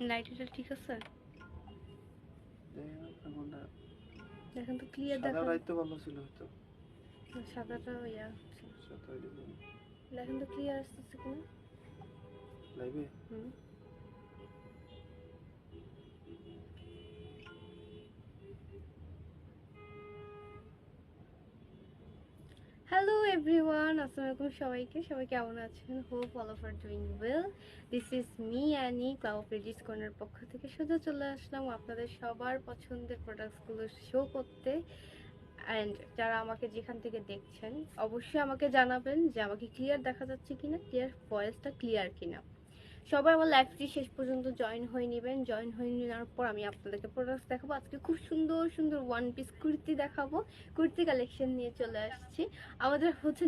লাইটটা ঠিক আছে? কোনটা দেখেন তো ক্লিয়ার সাদা দেখা রাইতে ভালো ছিল হয়তো। সাদাটা ইয়া সাদা ডিজাইন দেখেন তো ক্লিয়ার আসতেছে কিনা। লাইভে হুম। হ্যালো এভরিওয়ান, আসসালামু আলাইকুম সবাইকে। সবাই কেমন আছেন? Hope all of are doing well. This is me Annie, club of ladies corner পক্ষ থেকে সোজা চলে আসলাম আপনাদের সবার পছন্দের প্রোডাক্টসগুলো শো করতে। অ্যান্ড যারা আমাকে যেখান থেকে দেখছেন অবশ্যই আমাকে জানাবেন যে আমাকে ক্লিয়ার দেখা যাচ্ছে কিনা, ক্লিয়ার ভয়েসটা ক্লিয়ার কিনা। সবাই আমার লাইভটি শেষ পর্যন্ত জয়েন হয়ে নেবেন। জয়েন হয়ে নেওয়ার পর আমি আপনাদেরকে প্রোডাক্টস দেখাবো। আজকে খুব সুন্দর সুন্দর ওয়ান পিস কুর্তি দেখাবো। কুর্তি কালেকশন নিয়ে চলে আসছি। আমাদের হচ্ছে